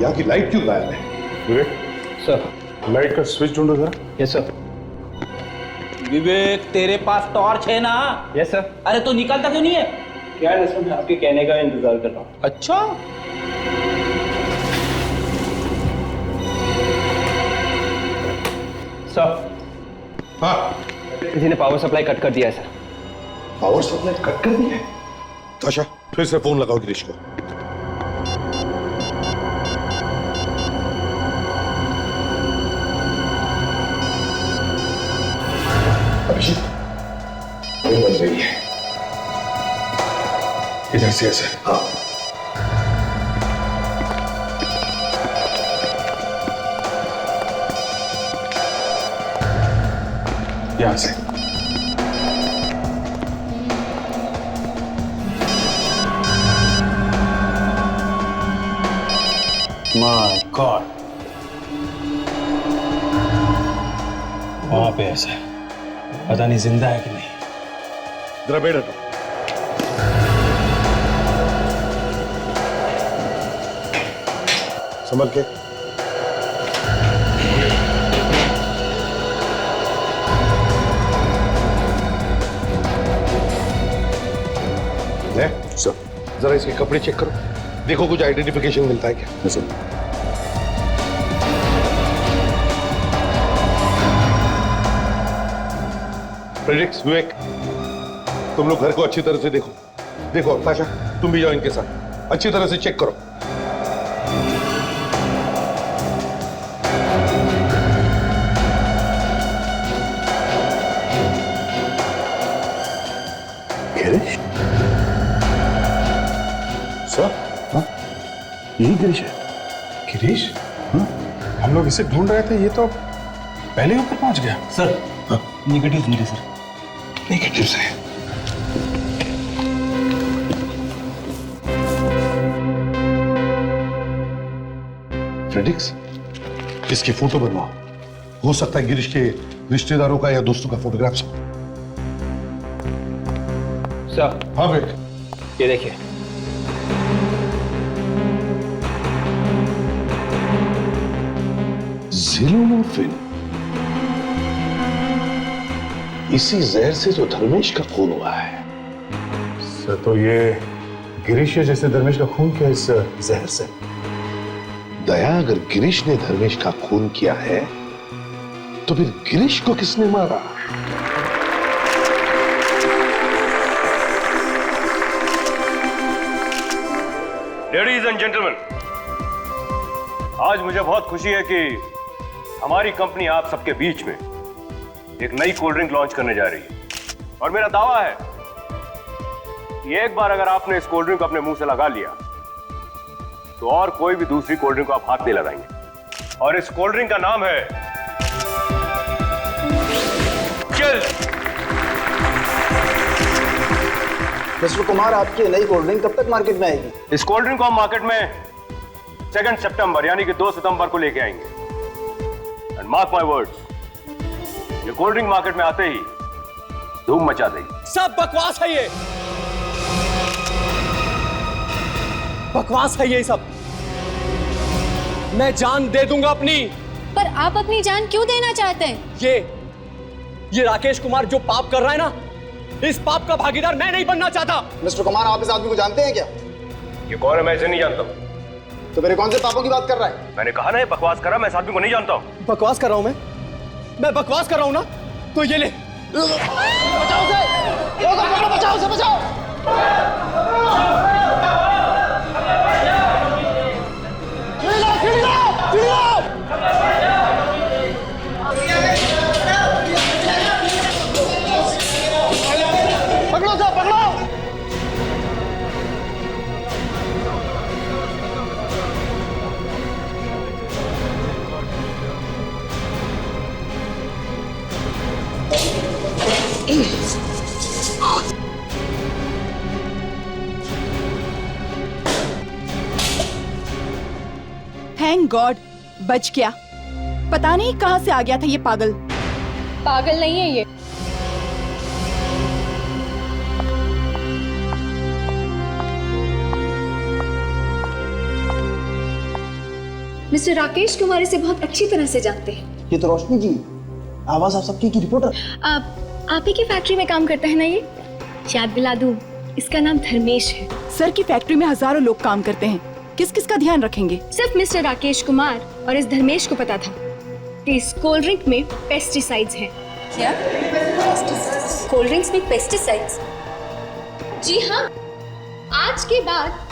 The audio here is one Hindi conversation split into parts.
यहाँ की लाइट क्यों गायब है? विवेक सर। लाइट का स्विच ढूंढो जरा। Yes sir. विवेक तेरे पास टॉर्च है ना? Yes sir. अरे तो निकलता क्यों नहीं है? क्या है सर, मैं आपके कहने का इंतजार कर रहा हूँ। अच्छा सर, हाँ, किसी ने पावर सप्लाई कट कर दिया है सर। पावर सप्लाई कट कर दी है। ताशा फिर से फोन लगाओ गिरीश को। अभिषेक वो बन रही है इधर से ऐसे। हाँ यहां से। माय गॉड, वहां पे ऐसा है, पता नहीं जिंदा है कि नहीं। जरा बैठ हटो। संभल के। सर जरा इसके कपड़े चेक करो, देखो कुछ आइडेंटिफिकेशन मिलता है क्या? सर फ्रेडरिक्स, विवेक, तुम लोग घर को अच्छी तरह से देखो। देखो ताशा, तुम भी जाओ इनके साथ, अच्छी तरह से चेक करो। गिरीश? सर, हाँ यही गिरीश है। गिरीश? हाँ, हम लोग इसे ढूंढ रहे थे, ये तो पहले ही ऊपर पहुंच गया। सर निगेटिव मिले सर। नेगेटिव है। फ्रेडिक्स, इसकी फोटो बनवाओ। हो सकता है गिरीश के रिश्तेदारों का या दोस्तों का फोटोग्राफ्स हो। सर हाँ विवेक, ये देखिए। ज़ीरोमॉर्फिन, इसी जहर से जो धर्मेश का खून हुआ है। सर तो ये गिरीश है जैसे धर्मेश का खून किया इस जहर से। दया, अगर गिरीश ने धर्मेश का खून किया है तो फिर गिरीश को किसने मारा? लेडीज एंड जेंटलमैन, आज मुझे बहुत खुशी है कि हमारी कंपनी आप सबके बीच में एक नई कोल्ड ड्रिंक लॉन्च करने जा रही है। और मेरा दावा है कि एक बार अगर आपने इस कोल्ड ड्रिंक को अपने मुंह से लगा लिया तो और कोई भी दूसरी कोल्ड ड्रिंक को आप हाथ नहीं लगाएंगे। और इस कोल्ड ड्रिंक का नाम है चिल। मिस्टर कुमार, आपकी नई कोल्ड ड्रिंक कब तक मार्केट में आएगी? इस कोल्ड ड्रिंक को हम मार्केट में 2 सितंबर यानी कि 2 सितंबर को लेके आएंगे। एंड मार्क माय वर्ड्स, ये कोल्ड ड्रिंक मार्केट में आते ही धूम मचा देगी। सब बकवास है, ये बकवास है, ये सब। मैं जान दे दूंगा अपनी। पर आप अपनी जान क्यों देना चाहते हैं? ये राकेश कुमार जो पाप कर रहा है ना, इस पाप का भागीदार मैं नहीं बनना चाहता। मिस्टर कुमार, आप इस आदमी को जानते हैं क्या? ये कौन है? मैं इसे नहीं जानता। तो मेरे कौन से पापों की बात कर रहा है? मैंने कहा ना, ये बकवास कर रहा, मैं इस आदमी को नहीं जानता हूं। बकवास कर रहा हूं मैं बकवास कर रहा हूं ना, तो ये ले। बचाओ उसे! बचाओ उसे, बचाओ! पकड़ो उसे, पकड़ो! थैंक गॉड बच गया। पता नहीं कहां से आ गया था ये पागल। पागल नहीं है ये। मिस्टर राकेश कुमार इसे बहुत अच्छी तरह से जानते हैं। ये तो रोशनी जी, आवाज आप सबकी की रिपोर्टर। आप ही की फैक्ट्री में काम करता है ना ये? याद दिला दूं, इसका नाम धर्मेश है। सर की फैक्ट्री में हजारों लोग काम करते हैं, किस किस का ध्यान रखेंगे? सिर्फ मिस्टर राकेश कुमार और इस धर्मेश को पता था कि इस कोल्ड ड्रिंक में पेस्टिसाइड्स हैं। क्या? कोल्ड ड्रिंक्स में पेस्टिसाइड्स? जी हाँ। आज के बाद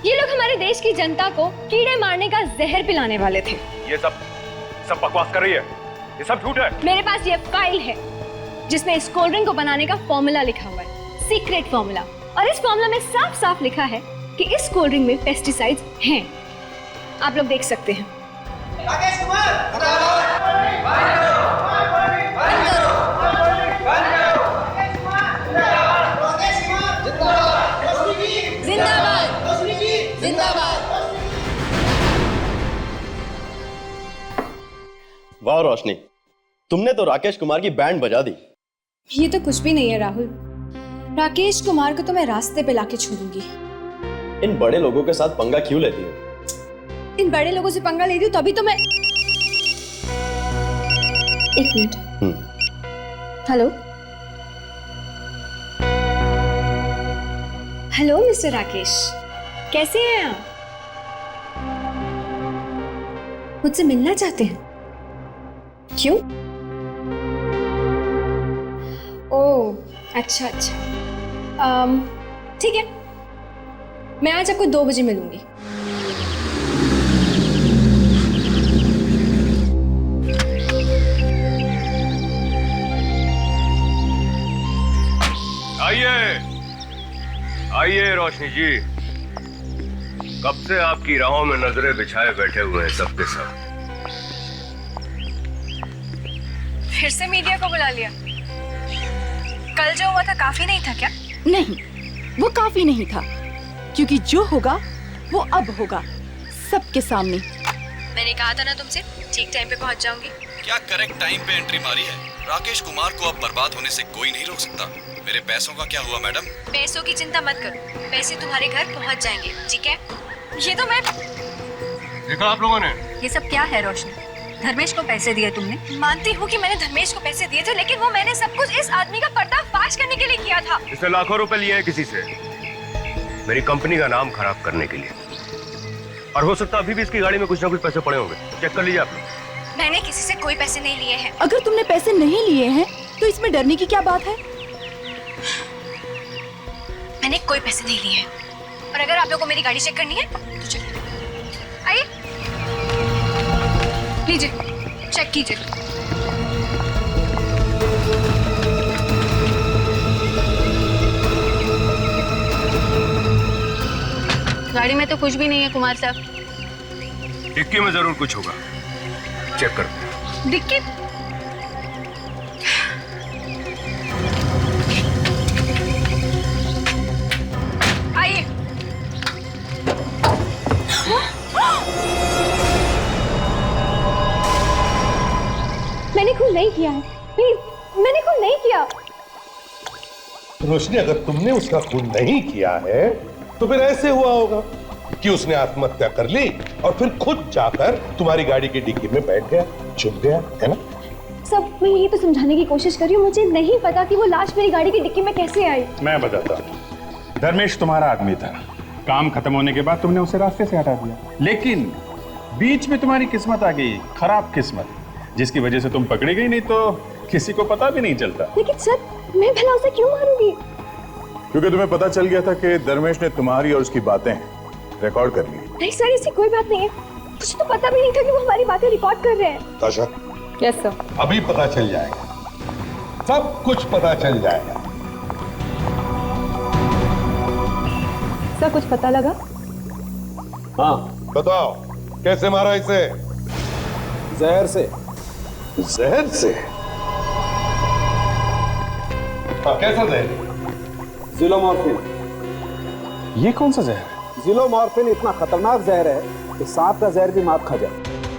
ये लोग हमारे देश की जनता को कीड़े मारने का जहर पिलाने वाले थे। ये सब बकवास कर रही है, ये सब झूठ है। मेरे पास ये फाइल है जिसमें इस कोल्ड ड्रिंक को बनाने का फॉर्मूला लिखा हुआ है, सीक्रेट फॉर्मूला। और इस फॉर्मूला में साफ साफ लिखा है कि इस कोल्ड ड्रिंक में पेस्टिसाइड्स हैं। आप लोग देख सकते हैं। राकेश कुमार वाह रोशनी, तुमने तो राकेश कुमार की बैंड बजा दी। ये तो कुछ भी नहीं है राहुल। राकेश कुमार को तो मैं रास्ते पे लाके छोड़ूंगी। इन बड़े लोगों के साथ पंगा क्यों लेती हो? इन बड़े लोगों से पंगा ले रही हूँ तभी तो मैं। एक minute. Hello hello mister Rakesh, कैसे हैं आप? मुझसे मिलना चाहते हैं? क्यों? ओह अच्छा अच्छा, ठीक है, मैं आज आपको 2 बजे मिलूंगी। आइए रोशनी जी, कब से आपकी राहों में नजरें बिछाए बैठे हुए हैं सबके सब। फिर से मीडिया को बुला लिया? कल जो हुआ था काफी नहीं था क्या? नहीं, वो काफी नहीं था, क्योंकि जो होगा वो अब होगा, सबके सामने। मैंने कहा था ना तुमसे, ठीक टाइम पे पहुंच जाऊंगी। क्या करेक्ट टाइम पे एंट्री मारी है? राकेश कुमार को अब बर्बाद होने से कोई नहीं रोक सकता। मेरे पैसों का क्या हुआ मैडम? पैसों की चिंता मत करो, पैसे तुम्हारे घर पहुंच जाएंगे, ठीक है? ये तो मैं। देखा आप लोगों ने? ये सब क्या है रोशनी? धर्मेश को पैसे दिए तुमने? मानती हूँ कि मैंने धर्मेश को पैसे दिए थे, लेकिन वो मैंने सब कुछ इस आदमी का पर्दाफाश करने के लिए किया था। इसने लाखों रुपए लिए हैं किसी से, मेरी कंपनी का नाम खराब करने के लिए। और हो सकता अभी भी इसकी गाड़ी में कुछ ना कुछ पैसे पड़े होंगे, चेक कर लीजिए आप लोग। मैंने किसी से कोई पैसे नहीं लिए हैं। अगर तुमने पैसे नहीं लिए हैं तो इसमें डरने की क्या बात है? मैंने कोई पैसे नहीं लिए हैं। और अगर आप लोगों को मेरी गाड़ी चेक करनी है तो चलिए, आइए, लीजिए, चेक कीजिए। गाड़ी में तो कुछ भी नहीं है कुमार साहब। डिक्की में जरूर कुछ होगा, चेक कर। डिक्की? आइए। मैंने खून नहीं किया है, प्लीज, मैंने खून नहीं किया। रोशनी, अगर तुमने उसका खून नहीं किया है तो फिर ऐसे हुआ होगा कि उसने आत्महत्या कर ली और फिर खुद जाकर तुम्हारी गाड़ी की डिक्की में बैठ गया, छुप गया, है ना? सब मैं यही तो समझाने की कोशिश कर रही हूँ, मुझे नहीं पता कि वो लाश मेरी गाड़ी की डिक्की में कैसे आई। मैं बताता हूँ, धर्मेश तुम्हारा आदमी था। काम खत्म होने के बाद तुमने उसे रास्ते से हटा दिया, लेकिन बीच में तुम्हारी किस्मत आ गई, खराब किस्मत, जिसकी वजह से तुम पकड़ी गई, नहीं तो किसी को पता भी नहीं चलता। लेकिन सर, मैं भला उसे क्यों मारूंगी? क्योंकि तुम्हें पता चल गया था कि धर्मेश ने तुम्हारी और उसकी बातें रिकॉर्ड कर ली। नहीं सर, ऐसी कोई बात नहीं है, मुझे तो पता भी नहीं था कि वो हमारी बातें रिकॉर्ड कर रहे हैं। ताशा, यस सर। अभी पता चल जाएगा, सब कुछ पता चल जाएगा। सर, कुछ पता लगा? हाँ बताओ, कैसे मारा इसे? जहर से। जहर से? हाँ, कैसा जहर? जिलोमॉर्फिन। ये कौन सा जहर है? जिलोमॉर्फिन इतना खतरनाक जहर है कि सांप का जहर भी मात खा जाए।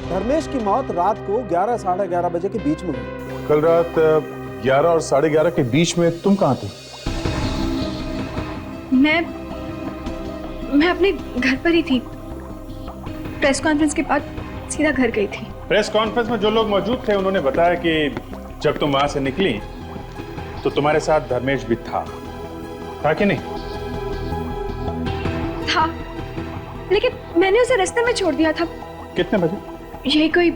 धर्मेश की मौत रात को 11 साढ़े 11 बजे के बीच में हुई। कल रात 11 और 11:30 के बीच में तुम कहाँ थे? मैं अपने घर पर ही थी। प्रेस कॉन्फ्रेंस के बाद सीधा घर गई थी। प्रेस कॉन्फ्रेंस में जो लोग मौजूद थे उन्होंने बताया कि जब तुम वहां से निकली तो तुम्हारे साथ धर्मेश भी था कि नहीं? था, लेकिन मैंने उसे रास्ते में छोड़ दिया था। कितने बजे? यही कोई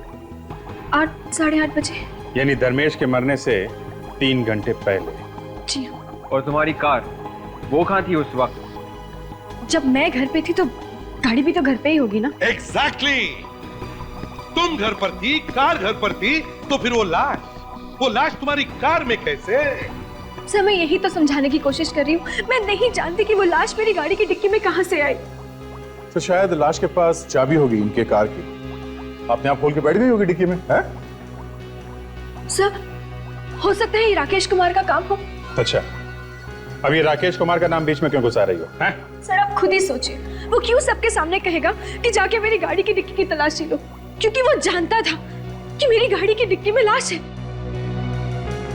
8 साढ़े 8 बजे। यानी धर्मेश के मरने से 3 घंटे पहले। जी। और तुम्हारी कार वो कहाँ थी उस वक्त? जब मैं घर पे थी तो गाड़ी भी तो घर पे ही होगी ना। एग्जैक्टली। तुम घर पर थी, कार घर पर थी, तो फिर वो लाश तुम्हारी कार में कैसे? सर मैं यही तो समझाने की कोशिश कर रही हूँ। मैं नहीं जानती कि वो लाश मेरी गाड़ी की डिक्की में कहाँ से आई। तो शायद लाश के पास चाबी होगी इनके कार की, अपने आप खोल के बैठ गई होगी डिक्की में, है? सर हो सकता है ये राकेश कुमार का काम हो। अच्छा, अब ये राकेश कुमार का नाम बीच में क्यों घुसा रही हो? हैं? सर आप खुद ही सोचिए, वो क्यों सबके सामने कहेगा कि जाके मेरी गाड़ी की डिक्की की तलाशी लो? क्योंकि वो जानता था कि मेरी गाड़ी की डिक्की में लाश है।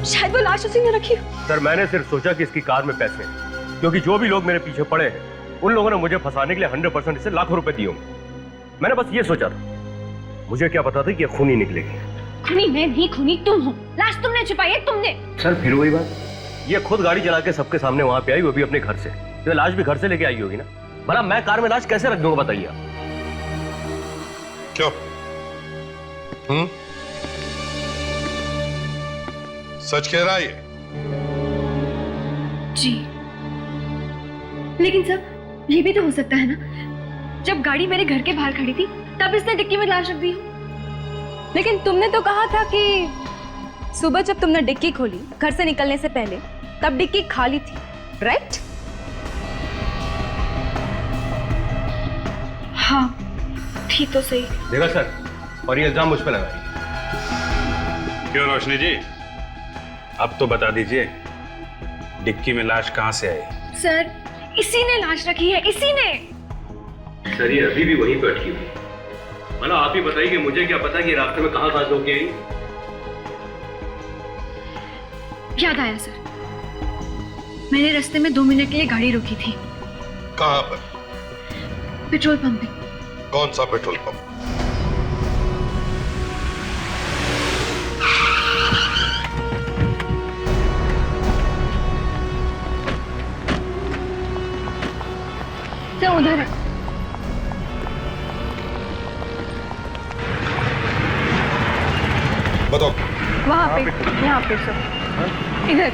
शायद वो लाश उसी ने रखी हो। सर मैंने सिर्फ सोचा कि इसकी कार में पैसे हैं, क्योंकि जो भी लोग मेरे पीछे पड़े हैं उन लोगों ने मुझे फंसाने के लिए 100% इसे लाखों रुपए दिए होंगे। मैंने बस ये सोचा था, मुझे क्या पता था कि ये खूनी निकलेगी। खूनी मैं नहीं, खूनी तुम हो। लाश तुमने छुपाई है, तुमने। सर फिर वही बात, ये खुद गाड़ी चला के सबके सामने वहां पे आई, वो भी अपने घर से। तो लाश भी घर से लेके आई होगी ना, भला मैं कार में लाश कैसे रख दूंगा बताइए आप? क्यों? सच कह रहा है ये? जी, लेकिन सर ये भी तो हो सकता है ना, जब गाड़ी मेरे घर के बाहर खड़ी थी तब इसने डिक्की में लाश रख दी हो। लेकिन तुमने तो कहा था कि सुबह जब तुमने डिक्की खोली घर से निकलने से पहले, तब डिक्की खाली थी, राइट? हाँ थी तो सही। देखा सर, और ये इल्जाम मुझ पे लगाई। क्यों रोशनी जी, अब तो बता दीजिए डिक्की में लाश कहां से आई? सर इसी ने लाश रखी है, इसी ने। सर ये अभी भी वहीं पे अटकी हुई। मतलब आप ही बताइए कि मुझे क्या पता कि रास्ते में कहां से होके आई। याद आया सर, मैंने रास्ते में 2 मिनट के लिए गाड़ी रोकी थी। कहां पर? पेट्रोल पंप पे। कौन सा पेट्रोल पंप? सर उधर है। बताओ। वहाँ पे, यहाँ पे सर, इधर,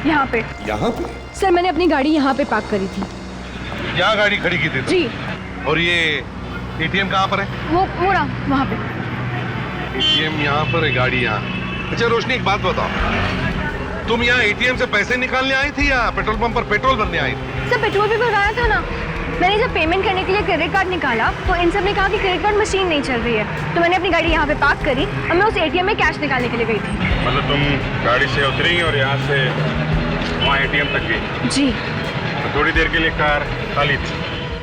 यहाँ पे। यहाँ पे? सर मैंने अपनी गाड़ी यहाँ पे पार्क करी थी। यहाँ गाड़ी खड़ी की थी? जी। और ये एटीएम कहाँ पर है? वो रहा वहाँ पे। एटीएम यहाँ पर है, गाड़ी यहाँ। अच्छा रोशनी एक बात बताओ, तुम यहाँ एटीएम से पैसे निकालने आई थी या पेट्रोल पंप पर पेट्रोल भरने आई थी? सर पेट्रोल भी भरवाया था ना। मैंने जब पेमेंट करने के लिए क्रेडिट कार्ड निकाला तो इन सब ने कहा कि क्रेडिट कार्ड मशीन नहीं चल रही है, तो मैंने अपनी गाड़ी यहाँ पे पार्क करी और मैं उस एटीएम में कैश निकालने के लिए गई थी। मतलब तुम गाड़ी से उतरी और यहाँ से वहाँ एटीएम तक गई? जी। तो थोड़ी देर के लिए कार खाली थी।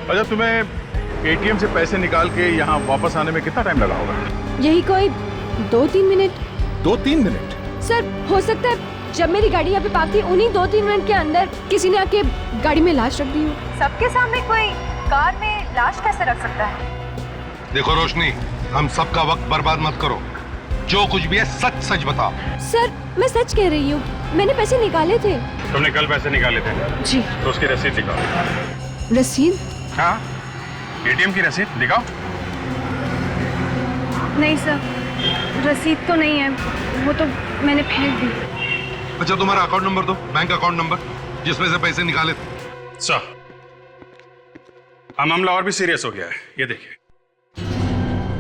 अच्छा, तुम्हें एटीएम से पैसे निकाल के यहाँ वापस आने में कितना टाइम लगा होगा? यही कोई 2-3 मिनट। 2-3 मिनट? सर हो सकता है जब मेरी गाड़ी यहाँ पे पार्क थी उन्हीं 2-3 मिनट के अंदर किसी ने आके गाड़ी में लाश रख दी हो। सबके सामने कोई कार में लाश कैसे रख सकता है? देखो रोशनी, हम सबका वक्त बर्बाद मत करो, जो कुछ भी है सच सच बताओ। सर मैं सच कह रही हूँ, मैंने पैसे निकाले थे। तुमने कल पैसे निकाले थे? जी। तो उसकी रसीद दिखाओ। रसीद? हाँ, एटीएम की रसीद दिखाओ। नहीं सर, रसीद तो नहीं है, वो तो मैंने फेंक दी। अच्छा तुम्हारा अकाउंट नंबर दो, बैंक अकाउंट नंबर जिसमें से पैसे निकाले थे। सर, अब मामला और भी सीरियस हो गया है। ये देखिए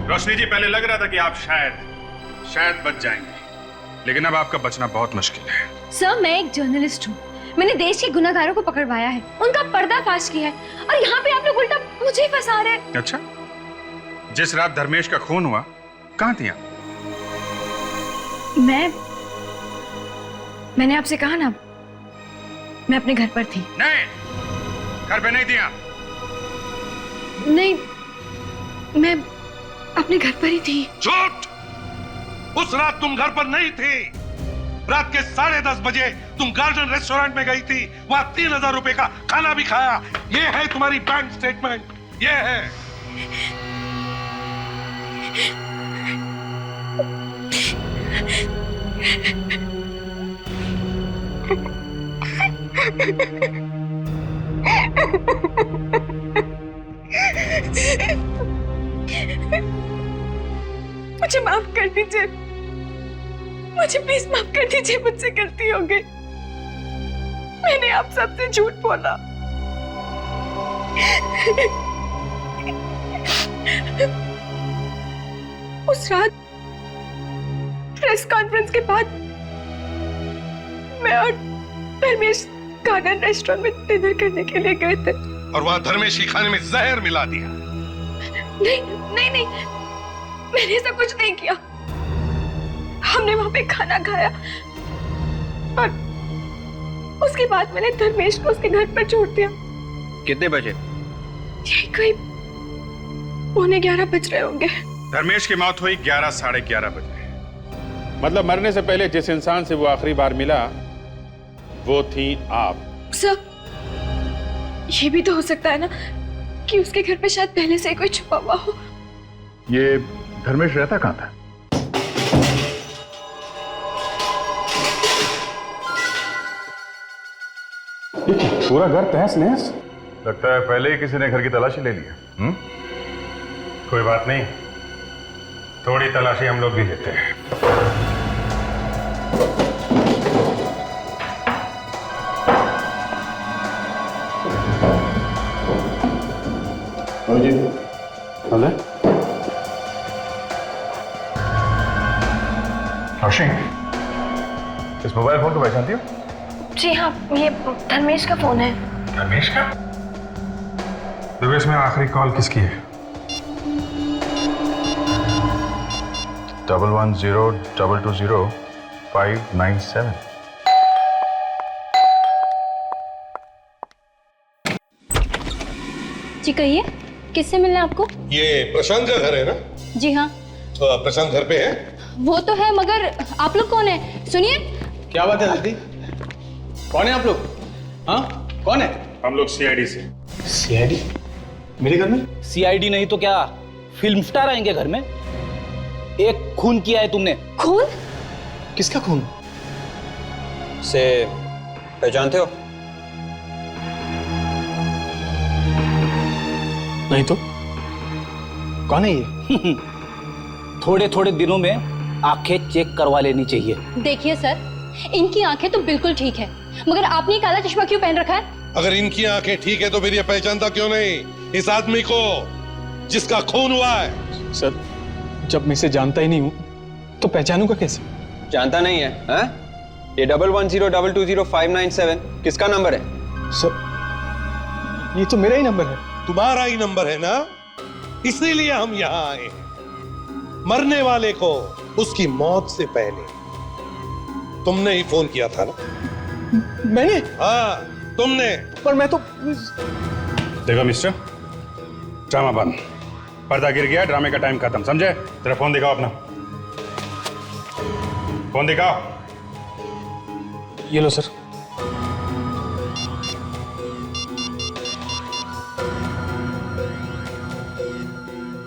रोशनी जी, पहले लग रहा था कि आप शायद बच जाएंगे, लेकिन अब आपका बचना बहुत मुश्किल है। सर मैं एक जर्नलिस्ट हूँ, मैंने देश के गुनाहगारों को पकड़वाया है, उनका पर्दाफाश किया है, और यहाँ पे आप लोग उल्टा मुझे ही फंसा रहे हैं। अच्छा, जिस रात धर्मेश का खून हुआ कहाँ थी आप? मैंने आपसे कहा ना, मैं अपने घर पर थी। नहीं, घर पे नहीं थी आप। नहीं, मैं अपने घर पर ही थी। झूठ! उस रात तुम घर पर नहीं थी। रात के 10:30 बजे तुम गार्डन रेस्टोरेंट में गई थी, वहां 3000 रुपए का खाना भी खाया। ये है तुम्हारी बैंक स्टेटमेंट, ये है। मुझे माफ कर दीजिए, मुझे प्लीज माफ कर दीजिए, मुझसे गलती हो गई। मैंने आप सबसे झूठ बोला। उस रात प्रेस कॉन्फ्रेंस के बाद मैं और धर्मेश गार्डन रेस्टोरेंट में डिनर करने के लिए गए थे। और वहां धर्मेश के खाने में जहर मिला दिया? नहीं नहीं नहीं, मैंने ऐसा कुछ नहीं किया। हमने वहां पे खाना खाया और उसके बाद मैंने धर्मेश को उसके घर पर छोड़ दिया। कितने बजे? यही कोई 11:15 बज रहे होंगे। धर्मेश की मौत हुई 11 साढ़े 11 बजे। मतलब मरने से पहले जिस इंसान से वो आखिरी बार मिला वो थी आप। सर, ये भी तो हो सकता है ना कि उसके घर पे शायद पहले से कोई छुपा हुआ हो। ये धर्मेश रहता कहाँ था? पूरा घर तहस नहस। लगता है पहले ही किसी ने घर की तलाशी ले लिया। कोई बात नहीं, थोड़ी तलाशी हम लोग भी लेते हैं। रोशनी, इस मोबाइल फोन को पहचानती हो? जी हाँ, ये धर्मेश का फोन है। धर्मेश का? धर्मेश में आखिरी कॉल किसकी है? 110220-597। जी कहिए, किससे मिलना है आपको? ये प्रशांत का घर है ना? जी हाँ। तो प्रशांत घर पे है? वो तो है, मगर आप लोग कौन है? सुनिए। क्या बात है दीदी? कौन है आप लोग? हाँ, कौन है? हम लोग सीआईडी से। सीआईडी? मेरे घर में? सीआईडी नहीं तो क्या फिल्म स्टार आएंगे घर में? एक खून किया है तुमने। खून? किसका खून? से पहचानते हो? नहीं तो कौन है ये? थोड़े थोड़े दिनों में आंखें चेक करवा लेनी चाहिए। देखिए सर, इनकी आंखें तो बिल्कुल ठीक है, मगर आपने ये काला चश्मा क्यों पहन रखा है? अगर इनकी आंखें ठीक है तो फिर ये पहचानता क्यों नहीं इस आदमी को जिसका खून हुआ है? सर, जब मैं इसे जानता ही नहीं हूं तो पहचानूंगा कैसे? जानता नहीं है? हाँ? ये 110220-597 किसका नंबर है? सर, ये तो मेरा ही नंबर है। तुम्हारा ही नंबर है ना? इसीलिए हम यहाँ आए हैं। मरने वाले को उसकी मौत से पहले तुमने ही फोन किया था ना? मैंने? हाँ, तुमने। पर मैं तो... देखो मिस्टर, ड्रामा बंद, पर्दा गिर गया, ड्रामे का टाइम खत्म, समझे? तेरा फोन दिखाओ अपना, फोन दिखाओ। ये लो सर।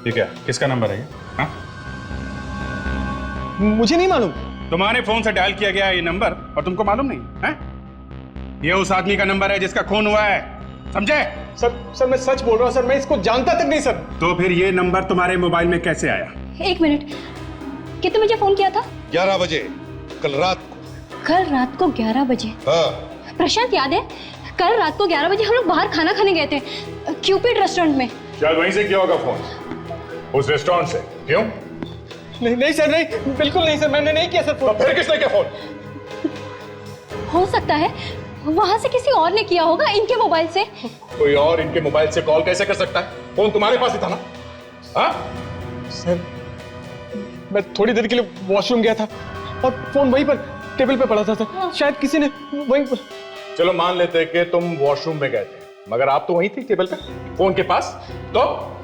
ठीक है, किसका नंबर है ये? हाँ? मुझे नहीं मालूम। तुम्हारे फोन से डायल किया गया है ये नंबर और तुमको मालूम नहीं है? ये उस आदमी का नंबर है जिसका खून हुआ है, समझे? सर मैं सच बोल रहा हूँ सर, मैं इसको जानता तक नहीं सर। तो फिर ये नंबर तुम्हारे मोबाइल में कैसे आया? एक मिनट, कितने बजे फोन किया था? 11 बजे कल रात को। कल रात को 11 बजे? हाँ। प्रशांत, याद है कल रात को 11 बजे हम लोग बाहर खाना खाने गए थे क्यूपिड रेस्टोरेंट में। शायद वहीं से किया होगा फोन, उस रेस्टोरेंट से। क्यों? नहीं सर, नहीं, बिल्कुल नहीं सर, मैंने नहीं किया सर फोन। तो फिर किसने किया फोन? हो सकता है वहां से किसी और ने किया होगा, इनके मोबाइल से। कोई और इनके मोबाइल से कॉल कैसे कर सकता है? फोन तुम्हारे पास ही था ना? हाँ? सर, मैं थोड़ी देर के लिए वॉशरूम गया था और फोन वहीं पर टेबल पे पड़ा था सर। शायद किसी ने वहीं पर... चलो मान लेते कि तुम वॉशरूम में गए थे, मगर आप तो वहीं थी टेबल पे, फोन के पास। तो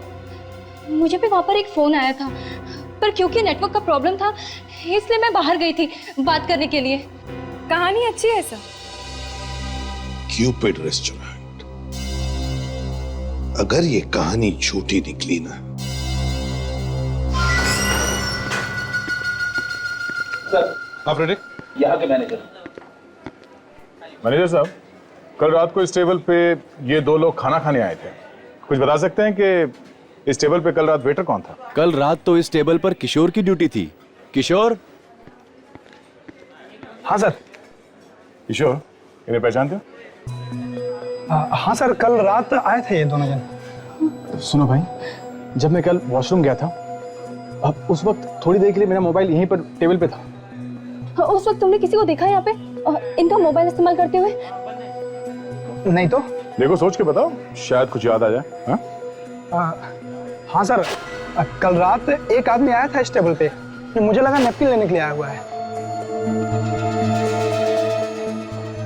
मुझे भी वहां पर एक फोन आया था, पर क्योंकि नेटवर्क का प्रॉब्लम था इसलिए मैं बाहर गई थी बात करने के लिए। कहानी अच्छी है सर। क्यूपिड रेस्टोरेंट, अगर ये कहानी झूठी निकली ना हाँ फ्रेडरिक। यहाँ के मैनेजर। मैनेजर साहब, कल रात को इस टेबल पे ये दो लोग खाना खाने आए थे। कुछ बता सकते हैं कि इस टेबल पे कल रात वेटर कौन था? कल रात तो इस टेबल पर किशोर की ड्यूटी थी। किशोर? हाँ सर। किशोर, इन्हें पहचानते हो? हाँ सर, कल रात आए थे ये दोनों जन। सुनो भाई, जब मैं कल वॉशरूम गया था, अब उस वक्त थोड़ी देर के लिए मेरा मोबाइल यहीं पर टेबल पे था। उस वक्त तुमने किसी को देखा यहाँ पे इनका मोबाइल इस्तेमाल करते हुए? नहीं तो। देखो सोच के बताओ, शायद कुछ याद आ जाए। हाँ? हाँ सर, कल रात एक आदमी आया था इस टेबल पे, मुझे लगा नैपकिन लेने के लिए आया हुआ है।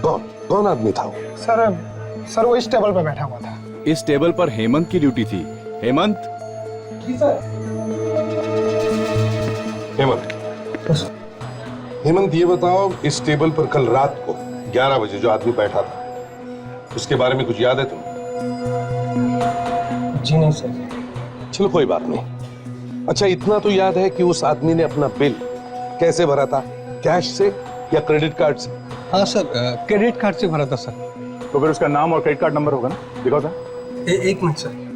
कौन आदमी था वो? सर वो इस टेबल पे बैठा हुआ था। इस टेबल पर हेमंत की ड्यूटी थी। हेमंत? हेमंत, ये बताओ, इस टेबल पर कल रात को 11 बजे जो आदमी बैठा था, उसके बारे में कुछ याद है तुम्हें? जी नहीं सर। चलो कोई बात नहीं। अच्छा, इतना तो याद है कि उस आदमी ने अपना बिल कैसे भरा था? कैश से या क्रेडिट कार्ड से? हाँ सर, क्रेडिट कार्ड से भरा था सर। तो फिर उसका नाम और क्रेडिट कार्ड नंबर होगा ना? दिखाओ सर। एक मिनट सर।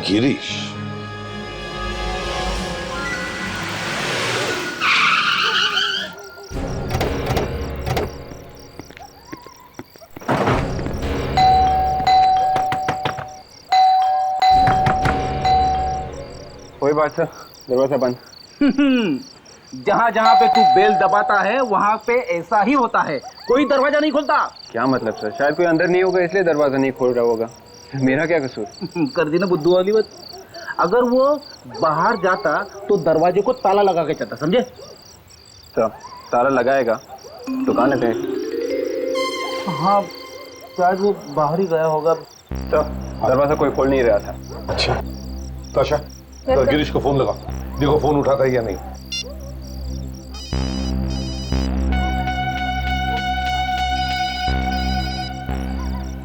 गिरीश। कोई बात सर, दरवाजा बंद। जहाँ जहाँ पे तू बेल दबाता है वहाँ पे ऐसा ही होता है, कोई दरवाजा नहीं खोलता। क्या मतलब सर? शायद कोई अंदर नहीं होगा इसलिए दरवाजा नहीं खोल रहा होगा। मेरा क्या कसूर? कर दी ना बुद्धू वाली बात। अगर वो बाहर जाता तो दरवाजे को ताला लगा के जाता, समझे? सर, ताला लगाएगा दुकान पे। हाँ, शायद वो बाहर ही गया होगा। सर, दरवाजा कोई खोल नहीं रहा था। अच्छा, ताशा, गिरीश को फोन लगा, देखो फोन उठाता है या नहीं।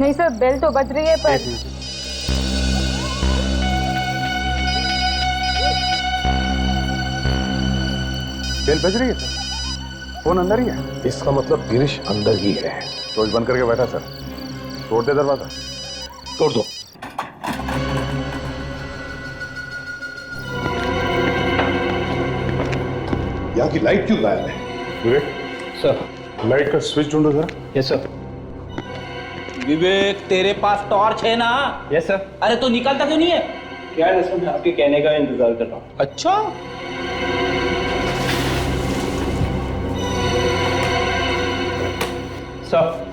नहीं सर, बेल तो बज रही है पर बेल बज रही है सर, फोन अंदर ही है। इसका मतलब गिरीश अंदर ही है। रोज बंद करके बैठा सर। तोड़ दे दरवाजा। तोड़ दो। यहाँ की लाइट क्यों गायब है? विवेक सर। लाइट का स्विच ढूंढो सर। Yes sir. विवेक, तेरे पास टॉर्च है ना? Yes sir. अरे तो निकालता क्यों नहीं है? क्या है दरअसल, मैं आपके कहने का इंतजार कर रहा हूँ। अच्छा, सर।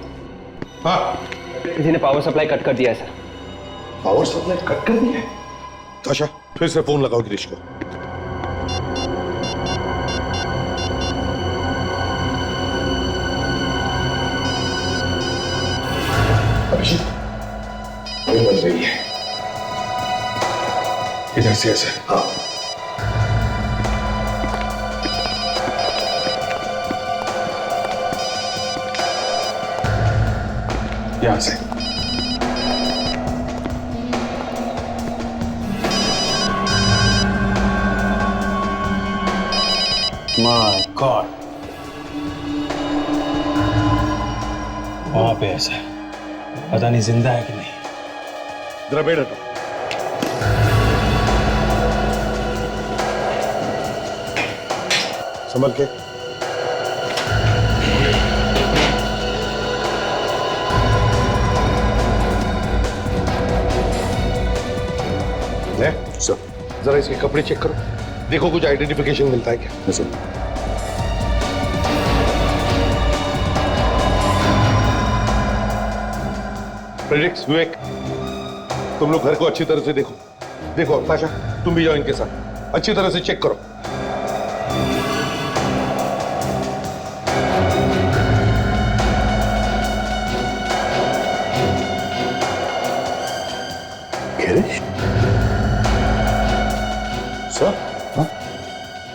हाँ, किसी ने पावर सप्लाई कट कर दिया है सर। पावर सप्लाई कट कर दिया है? ताशा, फिर से फोन लगाओ गिरीश को। अभिजीत, फोन बज रही है। इधर से ऐसे। हाँ। यहां से। माय गॉड, वहां पे ऐसा है, पता नहीं जिंदा है कि नहीं। जरा बैठ हटो। संभल के। सर, जरा इसके कपड़े चेक करो, देखो कुछ आइडेंटिफिकेशन मिलता है क्या? सर। फ्रेडरिक्स, विवेक, तुम लोग घर को अच्छी तरह से देखो। देखो ताशा, तुम भी जाओ इनके साथ, अच्छी तरह से चेक करो।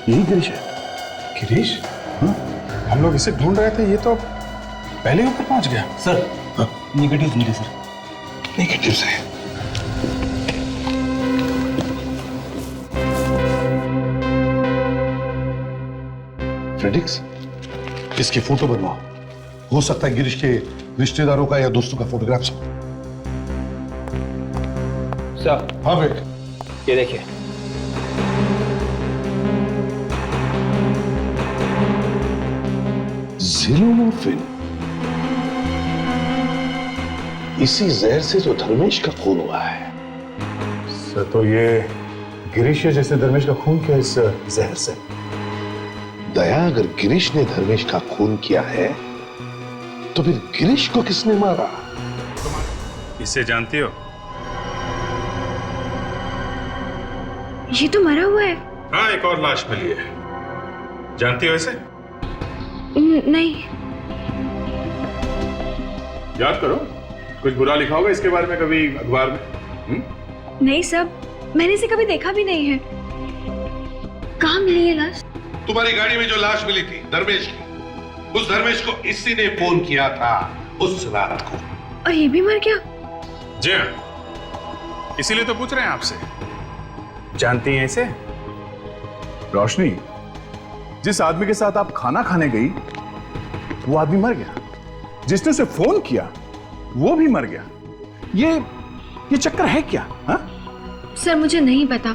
यही गिरीश है। गिरीश? हाँ, हम लोग इसे ढूंढ रहे थे, ये तो पहले ऊपर पहुंच गया। सर नेगेटिव मिले सर। नेगेटिव है। फ्रेडिक्स, इसकी फोटो बनवाओ। हो सकता है गिरीश के रिश्तेदारों का या दोस्तों का फोटोग्राफ्स हो। सर हाँ बेटे, ये देखिए। ज़ीरोमॉर्फिन, इसी जहर से जो धर्मेश का खून हुआ है। सर तो ये गिरीश है जिसने धर्मेश का खून किया इस जहर से। दया, अगर गिरीश ने धर्मेश का खून किया है तो फिर गिरीश को किसने मारा? इसे जानती हो? ये तो मरा हुआ है। हाँ, एक और लाश मिली है। जानती हो इसे? नहीं। याद करो, कुछ बुरा लिखा होगा इसके बारे में कभी अखबार में? नहीं सब, मैंने इसे कभी देखा भी नहीं है। कहाँ मिली है लाश? तुम्हारी गाड़ी में जो लाश मिली थी धर्मेश की, उस धर्मेश को इसी ने फोन किया था उस रात को। और ये भी मर गया? जी हाँ, इसीलिए तो पूछ रहे हैं आपसे। जानती हैं इसे? रोशनी, जिस आदमी के साथ आप खाना खाने गई वो आदमी मर गया, जिसने उसे फोन किया वो भी मर गया। ये चक्कर है क्या? हा? सर मुझे नहीं पता,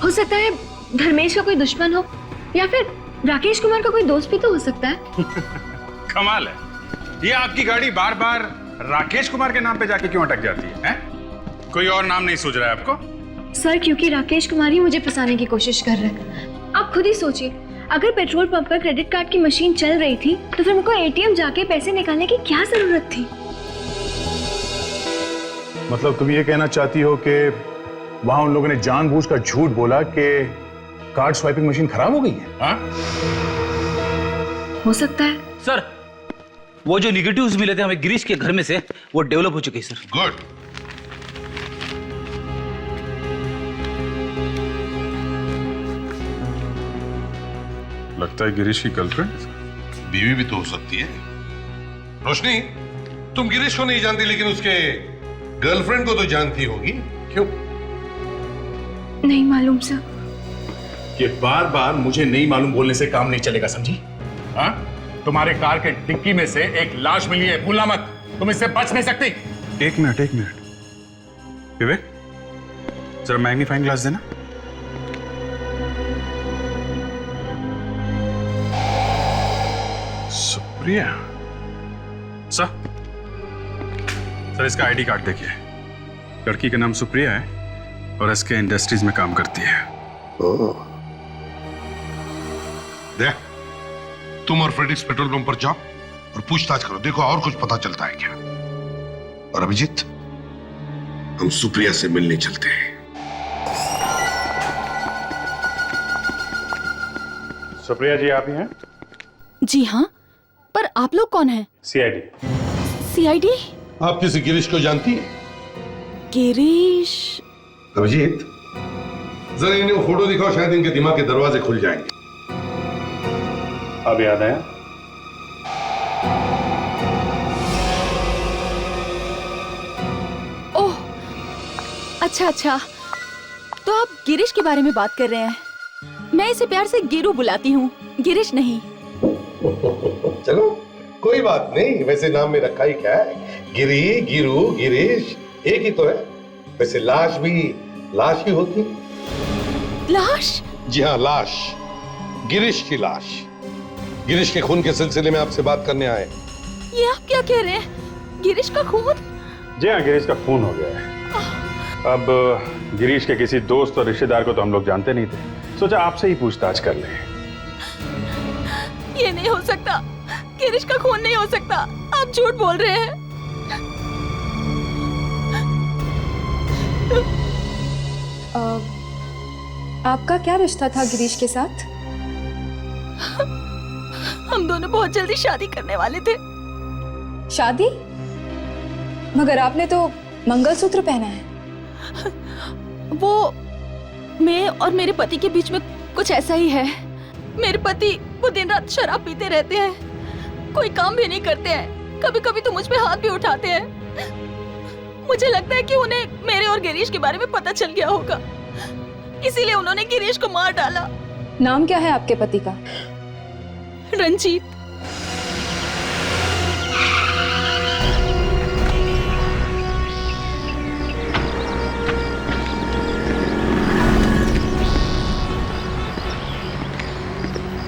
हो सकता है धर्मेश का कोई दुश्मन हो या फिर राकेश कुमार का कोई दोस्त भी तो हो सकता है। कमाल है, ये आपकी गाड़ी बार बार राकेश कुमार के नाम पे जाके क्यों अटक जाती है, हैं? कोई और नाम नहीं सूझ रहा है आपको? सर क्योंकि राकेश कुमार ही मुझे फंसाने की कोशिश कर रहे हैं। आप खुद ही सोचिए, अगर पेट्रोल पंप पर क्रेडिट कार्ड की मशीन चल रही थी तो फिर मुझको एटीएम जाके पैसे निकालने की क्या जरूरत थी? मतलब तुम ये कहना चाहती हो कि वहां उन लोगों ने जानबूझकर झूठ बोला कि कार्ड स्वाइपिंग मशीन खराब हो गई है? हाँ? हो सकता है। सर वो जो निगेटिव्स मिले थे हमें गिरीश के घर में से, वो डेवलप हो चुके हैं सर। गुड। लगता है गिरीश की गर्लफ्रेंड, बीवी भी तो हो सकती है। रोशनी, तुम गिरीश को नहीं जानती लेकिन उसके गर्लफ्रेंड को तो जानती होगी, क्यों? नहीं मालूम सर। ये बार बार मुझे नहीं मालूम बोलने से काम नहीं चलेगा, समझी? हाँ? तुम्हारे कार के डिक्की में से एक लाश मिली है, भूलना मत, तुम इससे बच नहीं सकती। एक मिनट विवेक, जरा मैग्नीफाइंग ग्लास देना। सुप्रिया सर इसका आईडी कार्ड देखिए। लड़की का नाम सुप्रिया है और एसके इंडस्ट्रीज में काम करती है। देख, तुम और फ्रेडिक्स पेट्रोल पंप पर जाओ और पूछताछ करो, देखो और कुछ पता चलता है क्या। और अभिजीत, हम सुप्रिया से मिलने चलते हैं। सुप्रिया जी आप ही हैं? जी हाँ, पर आप लोग कौन हैं? सीआईडी। सीआईडी? आप किसी गिरीश को जानती है? गिरीश? अभिजीत, जरा इन्हें वो फोटो दिखाओ, शायद इनके दिमाग के दरवाजे खुल जाएंगे। अब याद आया? ओह, अच्छा, तो आप गिरीश के बारे में बात कर रहे हैं। मैं इसे प्यार से गिरू बुलाती हूँ, गिरीश नहीं। चलो कोई बात नहीं, वैसे नाम में रखा ही क्या है, गिरी, गिरू, गिरीश एक ही तो है। वैसे लाश भी लाश ही होती। लाश? जी हाँ, लाश, गिरीश की लाश। गिरीश के खून के सिलसिले में आपसे बात करने आए। ये आप क्या कह रहे हैं? गिरीश का खून? जी हाँ, गिरीश का खून हो गया है। अब गिरीश के किसी दोस्त और रिश्तेदार को तो हम लोग जानते नहीं थे, सोचा आपसे ही पूछताछ कर लें। ये नहीं हो सकता, गिरीश का खून नहीं हो सकता, आप झूठ बोल रहे हैं। आपका क्या रिश्ता था गिरीश के साथ? हम दोनों बहुत जल्दी शादी करने वाले थे। शादी? मगर आपने तो मंगलसूत्र पहना है। वो मैं और मेरे पति के बीच में कुछ ऐसा ही है। मेरे पति वो दिन रात शराब पीते रहते हैं, कोई काम भी नहीं करते हैं, कभी कभी तो मुझ पे हाथ भी उठाते हैं। मुझे लगता है कि उन्हें मेरे और गिरीश के बारे में पता चल गया होगा, इसीलिए उन्होंने गिरीश को मार डाला। नाम क्या है आपके पति का? रंजीत।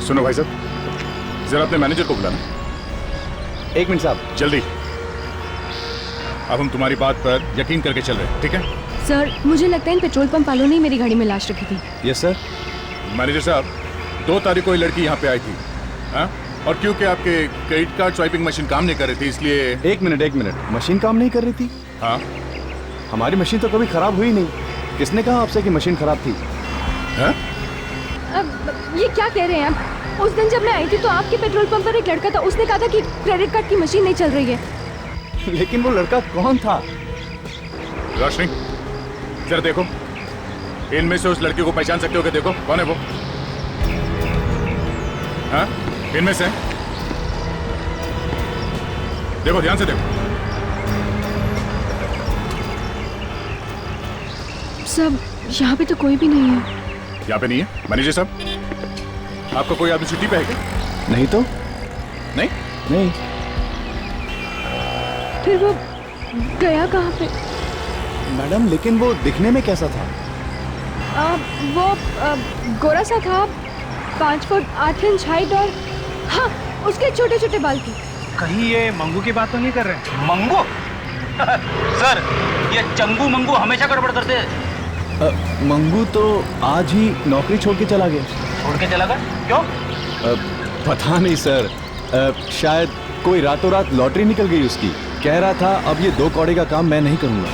सुनो भाई साहब, जरा अपने मैनेजर को बुलाना। एक मिनट साहब। जल्दी। अब हम तुम्हारी बात पर यकीन करके चल रहे हैं, ठीक है? सर, मुझे लगता है इन पेट्रोल पंप वालों ने मेरी गाड़ी में लाश रखी थी। Yes sir. मैनेजर साहब, 2 तारीख को ये लड़की यहाँ पे आई थी, हाँ? और क्योंकि आपके क्रेडिट कार्ड स्वाइपिंग मशीन काम नहीं कर रही थी, इसलिए। एक मिनट, मशीन काम नहीं कर रही थी? हाँ। हमारी मशीन तो कभी खराब हुई नहीं। किसने कहा आपसे कि मशीन खराब थी? हाँ? ये क्या कह रहे हैं आप? उस दिन जब मैं आई थी तो आपके पेट्रोल पंप पर एक लड़का था, उसने कहा था कि क्रेडिट कार्ड की मशीन नहीं चल रही है। लेकिन वो लड़का कौन था? रोशनी, जरा देखो, इनमें से उस लड़की को पहचान सकते हो क्या? देखो कौन है वो? हाँ, इनमें से देखो, ध्यान से देखो। सब यहाँ पे तो कोई भी नहीं है। यहाँ पे नहीं है? मैनेजर साहब, आपका कोई आदमी छुट्टी पे है क्या? नहीं तो। नहीं? नहीं। फिर वो गया कहाँ पे? मैडम, लेकिन वो दिखने में कैसा था? वो गोरा सा था, 5 फुट 8 इंच हाइट और हाँ, उसके छोटे छोटे बाल थे। कहीं ये मंगू की बात तो नहीं कर रहे? मंगू? सर, ये चंगू मंगू हमेशा गड़बड़ करते हैं। मंगू तो आज ही नौकरी छोड़ के चला गया। छोड़ के चला गया? क्यों? पता नहीं सर, शायद कोई रातों रात लॉटरी निकल गई उसकी। कह रहा था अब ये 2 कौड़े का काम मैं नहीं करूंगा।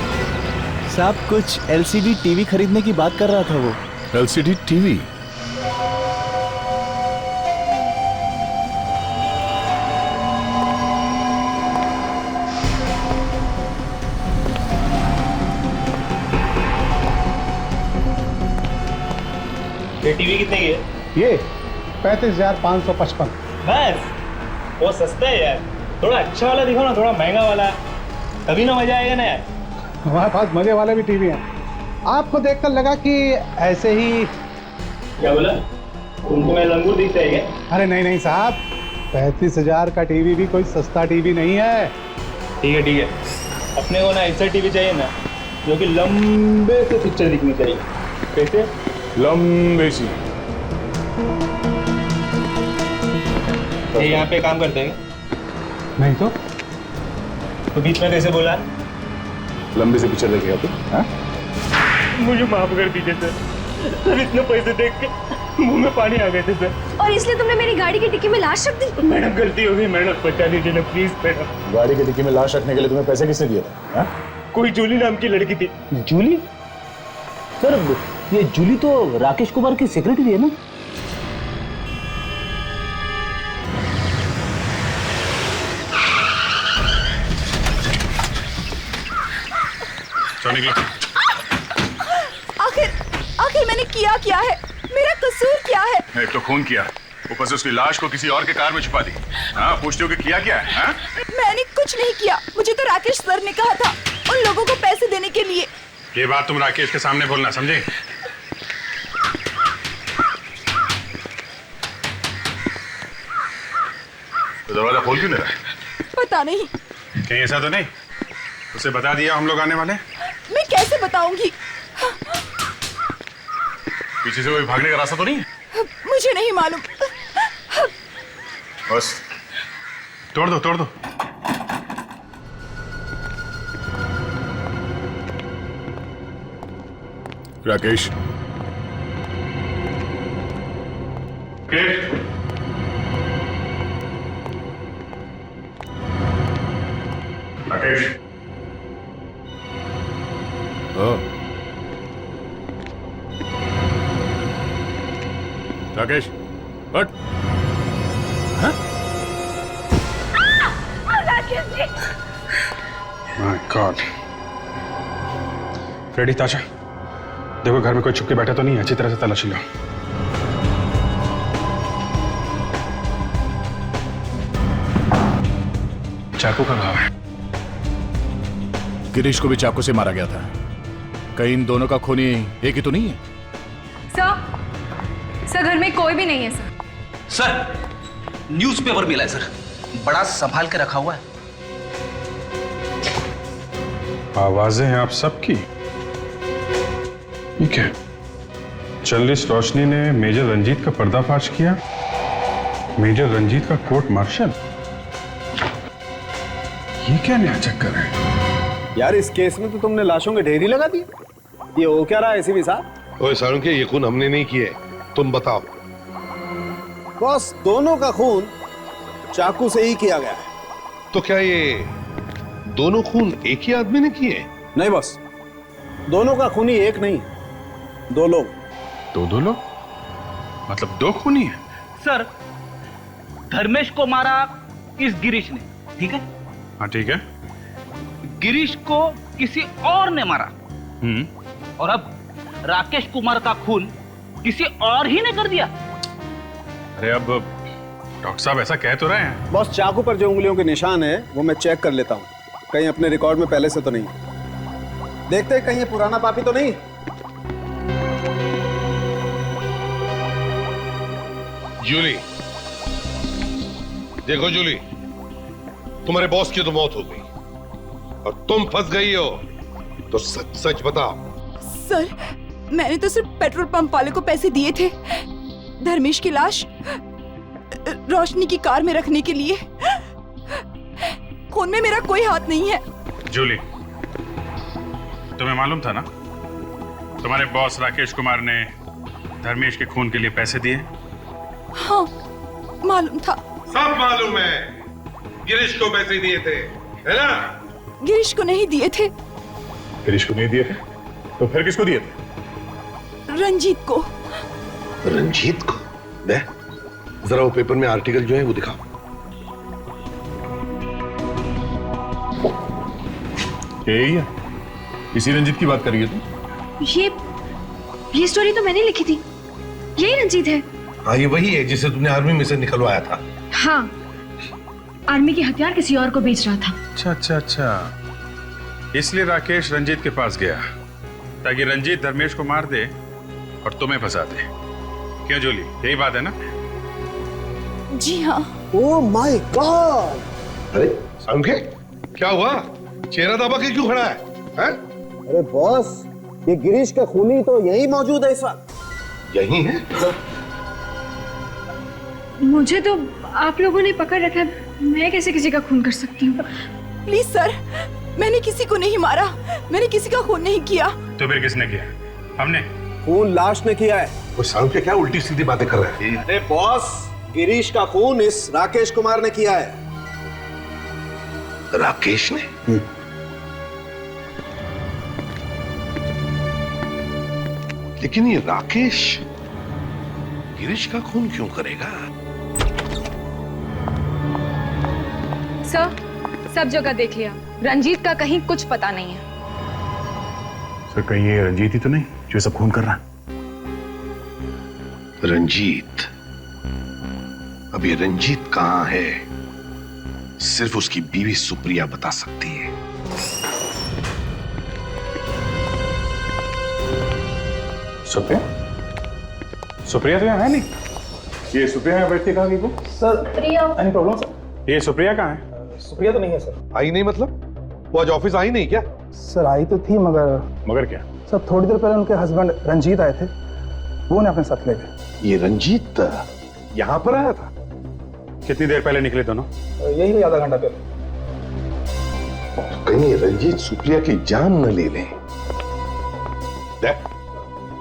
साहब, कुछ LCD टीवी खरीदने की बात कर रहा था वो। LCD TV? ये टीवी कितने की है? ये 35,555। बस, वो सस्ता है यार। थोड़ा अच्छा वाला दिखाओ ना, थोड़ा महंगा वाला, तभी ना मजा आएगा ना यार। हमारे पास मजे वाले भी टीवी हैं। आपको देखकर लगा कि ऐसे ही। क्या बोला? तुमको मैं लंगूर दिखता है क्या? अरे नहीं साहब, 35,000 का टीवी भी कोई सस्ता टीवी नहीं है। ठीक है, अपने को ना ऐसा टीवी चाहिए ना जो कि लंबे से पिक्चर दिखनी चाहिए। कैसे? लंबे सी। ये यहाँ पे काम करते हैं? नहीं तो बीच में कैसे बोला? लंबे से पिक्चर देखेगा तू? हाँ? मुझे माफ कर दीजिए सर, इतने पैसे देख के मुंह में पानी आ गए थे सर। और इसलिए तुमने मेरी गाड़ी की डिक्की में लाश रख दी? मैडम, गलती हो गई मैडम, बचा लीजिए ना प्लीज मैडम। गाड़ी की डिक्की में लाश रखने के लिए तुम्हें पैसे किसने दिए थे? हाँ? कोई जूली नाम की लड़की थी। जूली? सर, ये जूली तो राकेश कुमार की सेक्रेटरी है ना? आखिर मैंने क्या है? मेरा कसूर क्या है? एक तो खून किया, ऊपर से उसकी लाश को किसी और के कार में छुपा दी। हाँ, पूछते हो कि किया क्या है? हाँ? मैंने कुछ नहीं किया, मुझे तो राकेश सर ने कहा था उन लोगों को पैसे देने के लिए। ये बात तुम राकेश के सामने बोलना, समझे? तो दरवाजा खोल क्यों नहीं रहा? पता नहीं। कहीं ऐसा तो नहीं उसे बता दिया हम लोग आने वाले? मैं कैसे बताऊंगी? पीछे से कोई भागने का रास्ता तो नहीं है? मुझे नहीं मालूम। बस तोड़ दो। राकेश, राकेश, राकेश, हट। Rakesh ji. My god. Freddy, Tasha, देखो घर में कोई छुप के बैठा तो नहीं है, अच्छी तरह से तलाशी लो। चाकू का घाव है। गिरीश को भी चाकू से मारा गया था। कहीं इन दोनों का खूनी एक ही तो नहीं है? सर घर में कोई भी नहीं है सर। सर न्यूज़पेपर मिला है सर, बड़ा संभाल के रखा हुआ है। आवाजें हैं आप सबकी। ठीक है, चल्लिस रोशनी ने मेजर रंजीत का पर्दाफाश किया। मेजर रंजीत का कोर्ट मार्शल, ये क्या नया चक्कर है? यार इस केस में तो तुमने लाशों के ढेर ही लगा दिए। ये हो क्या रहा है एसीपी साहब? ओए सारुण के, ये खून हमने नहीं किए, तुम बताओ। बॉस, दोनों का खून चाकू से ही किया गया है। तो क्या ये दोनों खून एक ही आदमी ने किए? नहीं बॉस, दोनों का खूनी एक नहीं, दो लोग। दो लोग? मतलब दो खूनी है? सर धर्मेश को मारा इस गिरीश ने, ठीक है? हाँ ठीक है। गिरीश को किसी और ने मारा, और अब राकेश कुमार का खून किसी और ही ने कर दिया। अरे अब डॉक्टर साहब ऐसा कह तो रहे हैं। बॉस, चाकू पर जो उंगलियों के निशान है वो मैं चेक कर लेता हूँ, कहीं अपने रिकॉर्ड में पहले से तो नहीं। देखते हैं कहीं ये पुराना पापी तो नहीं। जूली, देखो जूली, तुम्हारे बॉस की तो मौत हो गई और तुम फंस गई हो, तो सच सच बताओ। सर मैंने तो सिर्फ पेट्रोल पंप वाले को पैसे दिए थे धर्मेश की लाश रोशनी की कार में रखने के लिए। खून में मेरा कोई हाथ नहीं है। जूली, तुम्हें मालूम था ना तुम्हारे बॉस राकेश कुमार ने धर्मेश के खून के लिए पैसे दिए? हाँ मालूम था। सब मालूम है, गिरीश को पैसे दिए थे, है ना? गिरीश को नहीं दिए थे। गिरीश को नहीं दिए थे तो फिर किसको दिए थे? रंजीत को। रंजीत को? दे जरा वो पेपर में आर्टिकल जो है वो दिखाओ। यही है, इसी रंजीत की बात करिए तुम? ये स्टोरी तो मैंने लिखी थी। यही रंजीत है। हाँ, ये वही है जिसे तुमने आर्मी में से निकलवाया था। हाँ, आर्मी के हथियार किसी और को बेच रहा था। अच्छा अच्छा अच्छा, इसलिए राकेश रंजीत के पास गया ताकि रंजीत धर्मेश को मार दे और तुम्हें फंसा दे। क्यों जूली, यही बात है ना? जी हाँ। Oh my God! अरे समझे क्या हुआ? चेहरा दबा के क्यों खड़ा है? अरे बॉस, ये गिरीश का खूनी तो यही मौजूद है इस वक्त। यही है? मुझे तो आप लोगों ने पकड़ रखा है, मैं कैसे किसी का खून कर सकती हूँ? प्लीज सर, मैंने किसी को नहीं मारा, मैंने किसी का खून नहीं किया। तो फिर किसने किया? हमने। खून लाश ने किया है। वो सारुण के क्या उल्टी सीधी बातें कर रहे हैं? अरे बॉस, गिरीश का खून इस राकेश कुमार ने किया है। राकेश ने? लेकिन ये राकेश गिरीश का खून क्यों करेगा? सर सब जगह देख लिया, रंजीत का कहीं कुछ पता नहीं है। सर कहीं ये रंजीत ही तो नहीं जो सब खून कर रहा है? रंजीत? अब ये रंजीत कहां है, सिर्फ उसकी बीवी सुप्रिया बता सकती है। सुप्रिया? सुप्रिया तो यहाँ है नहीं। ये सुप्रिया यहाँ बैठती कहाँ गई वो? Sir any problem sir? ये सुप्रिया कहाँ है? सुप्रिया तो नहीं है सर। आई नहीं मतलब? वो आज ऑफिस आई नहीं क्या? सर आई तो थी, मगर क्या? सर थोड़ी देर पहले उनके हस्बैंड रंजीत आए थे, वो उन्हें अपने साथ ले गए। ये रंजीत यहाँ पर आया था? कितनी देर पहले निकले दोनों? यही आधा घंटा पहले। कहीं रंजीत सुप्रिया की जान न ले लें।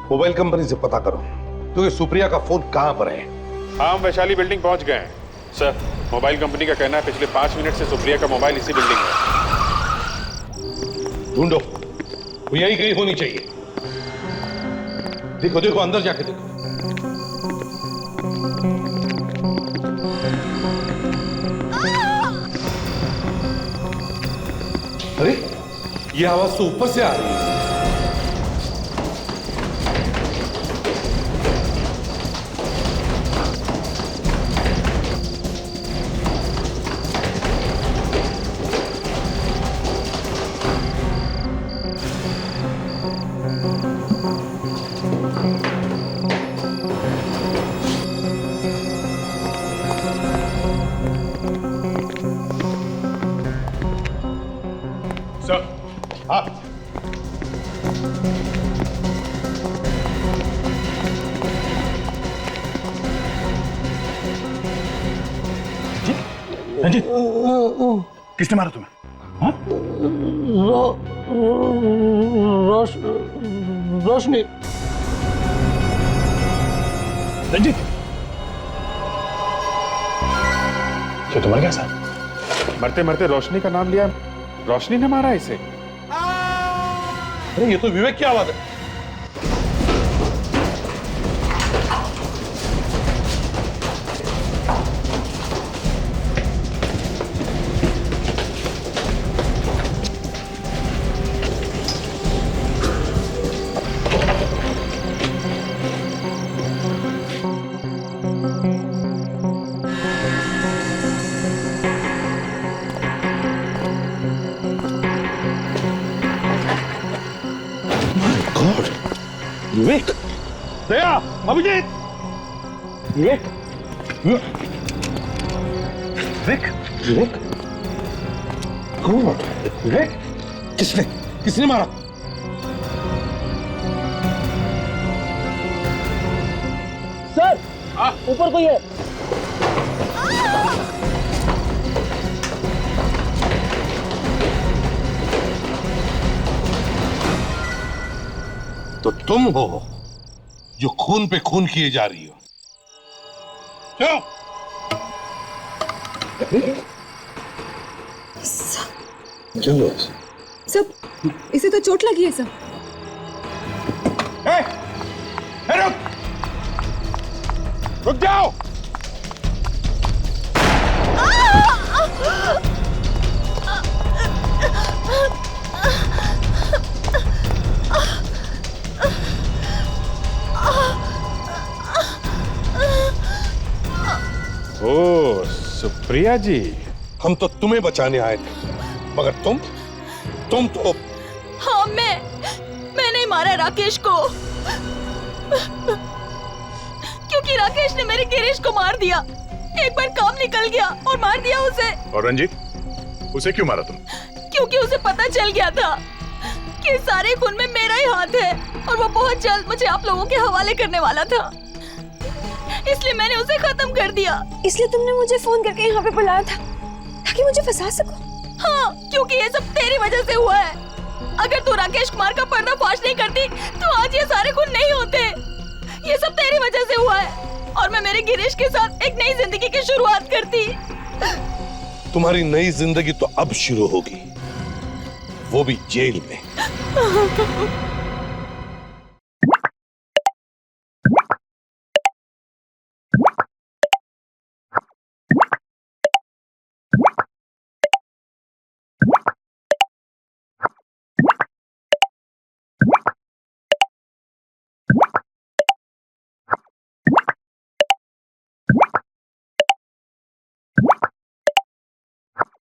मोबाइल कंपनी से पता करो क्योंकि सुप्रिया का फोन कहां पर है। हाँ, हम वैशाली बिल्डिंग पहुंच गए हैं सर। मोबाइल कंपनी का कहना है पिछले 5 मिनट से सुप्रिया का मोबाइल इसी बिल्डिंग में है। ढूंढो, वो यही कहीं होनी चाहिए। देखो देखो, अंदर जाके देखो। अरे ये आवाज तो ऊपर से आ रही है। रंजीत, किसने मारा तुम्हें? हाँ? रोशनी। रंजीत, क्या तुम्हारे क्या साथ? मरते मरते रोशनी का नाम लिया, रोशनी ने मारा इसे। अरे ये तो विवेक की आवाज है। विवेक, दया, अभिजीत, विवेक, विवेक, विवेक, गॉड, विवेक, किसने मारा? सर, ऊपर कोई है। तो तुम हो जो खून पे खून किए जा रही हो। क्यों? चलो सब, इसे तो चोट लगी है सब। रुक जाओ। ओ सुप्रिया जी, हम तो तुम्हें बचाने आए थे, मगर तुम तो। हाँ, मैंने मारा राकेश को, क्योंकि राकेश ने मेरे गिरीश को मार दिया। एक बार काम निकल गया और मार दिया उसे। और रंजीत, उसे क्यों मारा तुम? क्योंकि उसे पता चल गया था कि सारे खून में मेरा ही हाथ है और वो बहुत जल्द मुझे आप लोगों के हवाले करने वाला था, इसलिए मैंने उसे खत्म कर दिया। इसलिए तुमने मुझे फोन करके यहाँ पे बुलाया था ताकि मुझे फंसा सको? हाँ, क्योंकि ये सब तेरी वजह से हुआ है। अगर तू राकेश कुमार का पर्दाफाश नहीं करती तो आज ये सारे खून नहीं होते। ये सब तेरी वजह से हुआ है और मैं मेरे गिरीश के साथ एक नई जिंदगी की शुरुआत करती। तुम्हारी नई जिंदगी तो अब शुरू होगी, वो भी जेल में।